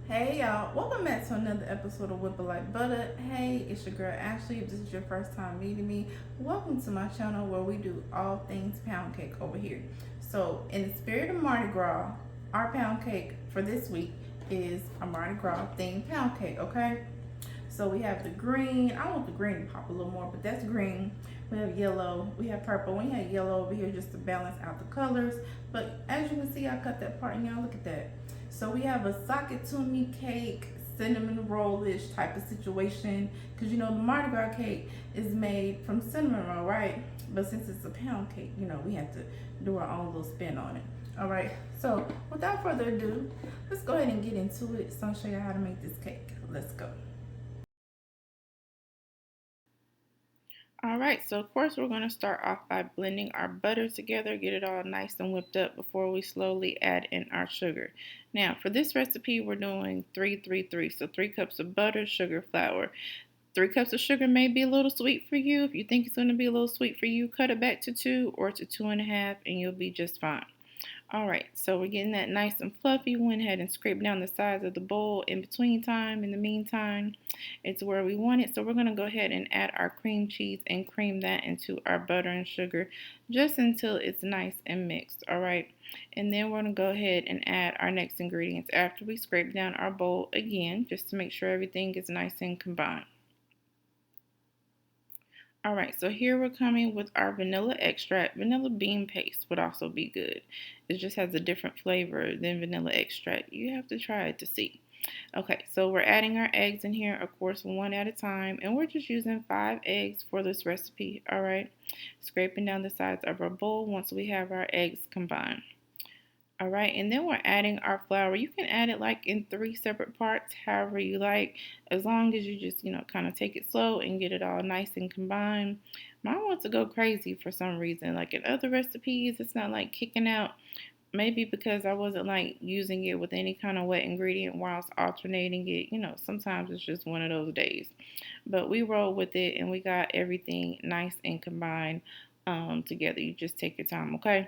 Hey y'all, welcome back to another episode of Whip It Like Butter. Hey, it's your girl Ashley. If this is your first time meeting me, welcome to my channel where we do all things pound cake over here. So, in the spirit of Mardi Gras, our pound cake for this week is a Mardi Gras themed pound cake, okay? So we have the green. I want the green to pop a little more, but that's green. We have yellow. We have purple. We have yellow over here just to balance out the colors. But as you can see, I cut that part and y'all look at that. So we have a socket to me cake, cinnamon roll-ish type of situation. Because you know the Mardi Gras cake is made from cinnamon roll, right? But since it's a pound cake, you know, we have to do our own little spin on it. All right, so without further ado, let's go ahead and get into it. So I'll show you how to make this cake. Let's go. All right, so of course we're going to start off by blending our butter together, get it all nice and whipped up before we slowly add in our sugar. Now, for this recipe, we're doing 3-3-3, so 3 cups of butter, sugar, flour. 3 cups of sugar may be a little sweet for you. If you think it's going to be a little sweet for you, cut it back to 2 or to 2.5 and you'll be just fine. Alright, so we're getting that nice and fluffy. We went ahead and scraped down the sides of the bowl in between time. In the meantime, it's where we want it. So we're going to go ahead and add our cream cheese and cream that into our butter and sugar just until it's nice and mixed. Alright, and then we're going to go ahead and add our next ingredients after we scrape down our bowl again, just to make sure everything is nice and combined. Alright, so here we're coming with our vanilla extract. Vanilla bean paste would also be good. It just has a different flavor than vanilla extract. You have to try it to see. Okay, so we're adding our eggs in here, of course, one at a time. And we're just using 5 eggs for this recipe. Alright, scraping down the sides of our bowl once we have our eggs combined. All right, and then we're adding our flour. You can add it like in 3 separate parts, however you like, as long as you just, kind of take it slow and get it all nice and combined. Mine wants to go crazy for some reason. Like in other recipes, it's not like kicking out. Maybe because I wasn't like using it with any kind of wet ingredient whilst alternating it. Sometimes it's just one of those days. But we rolled with it and we got everything nice and combined together. You just take your time, okay?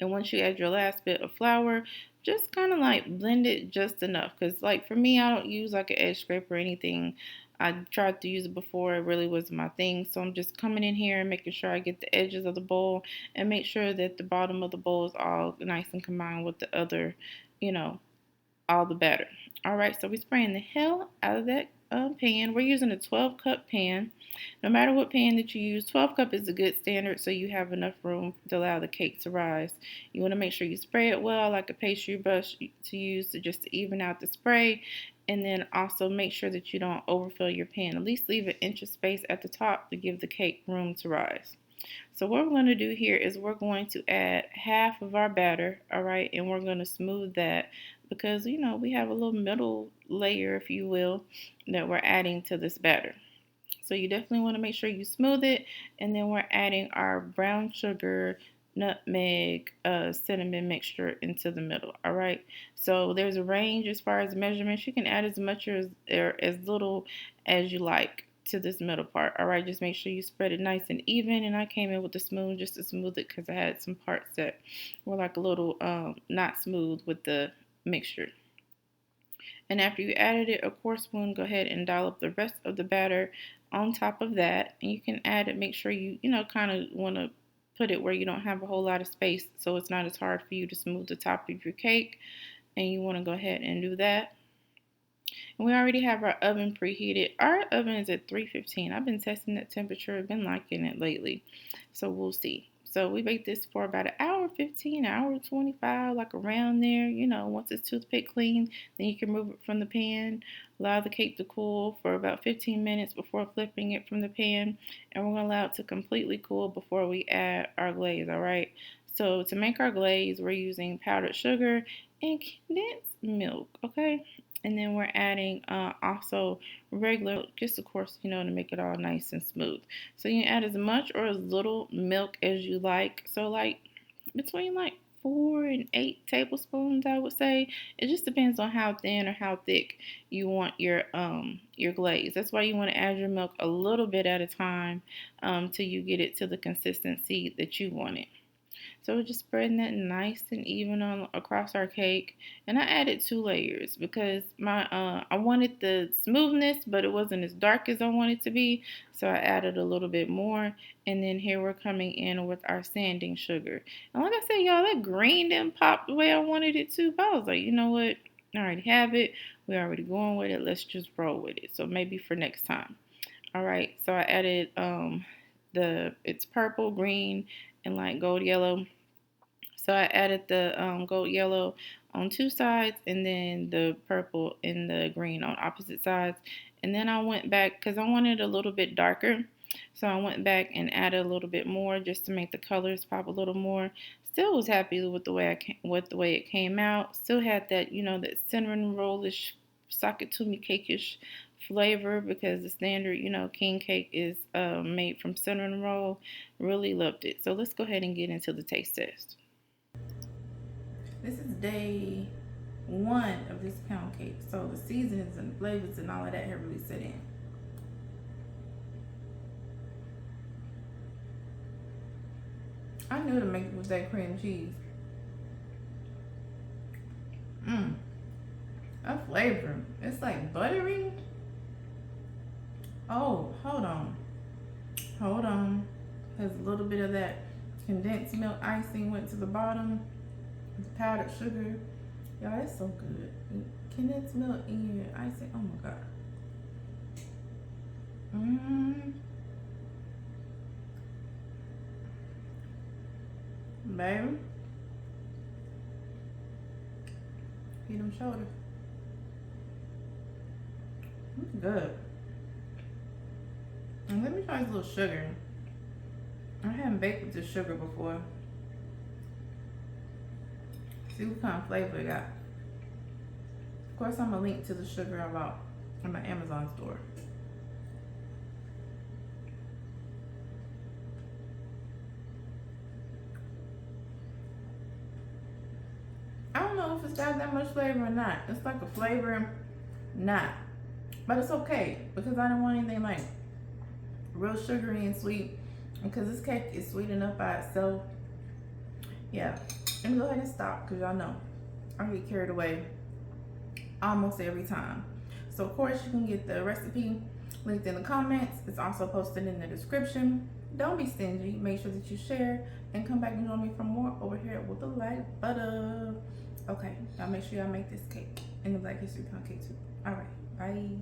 And once you add your last bit of flour, just kind of like blend it just enough. Because like for me, I don't use like an edge scraper or anything. I tried to use it before. It really wasn't my thing. So I'm just coming in here and making sure I get the edges of the bowl and make sure that the bottom of the bowl is all nice and combined with the other, you know, all the batter. All right, so we're spraying the hell out of that pan. We're using a 12-cup pan. No matter what pan that you use, 12 cup is a good standard so you have enough room to allow the cake to rise. You want to make sure you spray it well, like a pastry brush to use to just even out the spray. And then also make sure that you don't overfill your pan. At least leave an inch of space at the top to give the cake room to rise. So what we're going to do here is we're going to add half of our batter, all right, and we're going to smooth that because, we have a little middle layer, if you will, that we're adding to this batter. So you definitely want to make sure you smooth it, and then we're adding our brown sugar, nutmeg, cinnamon mixture into the middle, all right? So there's a range as far as measurements. You can add as much or as little as you like to this middle part. All right, just make sure you spread it nice and even. And I came in with the spoon just to smooth it because I had some parts that were like a little not smooth with the mixture. And after you added it, a coarse spoon, go ahead and dollop the rest of the batter on top of that. And you can add it, make sure you, kind of want to put it where you don't have a whole lot of space so it's not as hard for you to smooth the top of your cake. And you want to go ahead and do that. And we already have our oven preheated. Our oven is at 315. I've been testing that temperature. I've been liking it lately. So we'll see. So we bake this for about an hour 15, hour 25, like around there. Once it's toothpick clean, then you can remove it from the pan. Allow the cake to cool for about 15 minutes before flipping it from the pan. And we're going to allow it to completely cool before we add our glaze, all right? So to make our glaze, we're using powdered sugar and condensed milk, okay? And then we're adding also regular milk, just of course, to make it all nice and smooth. So you can add as much or as little milk as you like. So like between like 4 and 8 tablespoons, I would say. It just depends on how thin or how thick you want your glaze. That's why you want to add your milk a little bit at a time till you get it to the consistency that you want it. So we're just spreading that nice and even on across our cake. And I added 2 layers because I wanted the smoothness, but it wasn't as dark as I wanted it to be. So I added a little bit more. And then here we're coming in with our sanding sugar. And like I said, y'all, that green didn't pop the way I wanted it to. But I was like, you know what? I already have it. We're already going with it. Let's just roll with it. So maybe for next time. All right. So I added it's purple, green, and like gold yellow. So I added the gold yellow on 2 sides and then the purple and the green on opposite sides. And then I went back because I wanted a little bit darker. So I went back and added a little bit more just to make the colors pop a little more. Still was happy with the way it came out. Still had that, that cinnamon rollish, socket to me cake-ish flavor because the standard, king cake is made from cinnamon roll. Really loved it. So let's go ahead and get into the taste test. This is day 1 of this pound cake. So the seasonings and flavors and all of that have really set in. I knew to make it with that cream cheese. That flavor. It's like buttery. Oh, hold on. There's a little bit of that condensed milk icing went to the bottom. The powdered sugar. Y'all, that's so good. Condensed milk in your icing. Oh my god. Baby. Feed them shoulders. It's good. And let me try this little sugar. I haven't baked with this sugar before. See what kind of flavor it got. Of course, I'm gonna link to the sugar I bought in my Amazon store. I don't know if it's got that much flavor or not. It's like a flavor, not. But it's okay because I don't want anything like real sugary and sweet. Because this cake is sweet enough by itself. Yeah. Let me go ahead and stop because y'all know I get carried away almost every time. So of course you can get the recipe linked in the comments. It's also posted in the description. Don't be stingy. Make sure that you share and come back and join me for more over here with the light butter. Okay, now make sure y'all make this cake and the Black History Pound Cake too. All right, bye.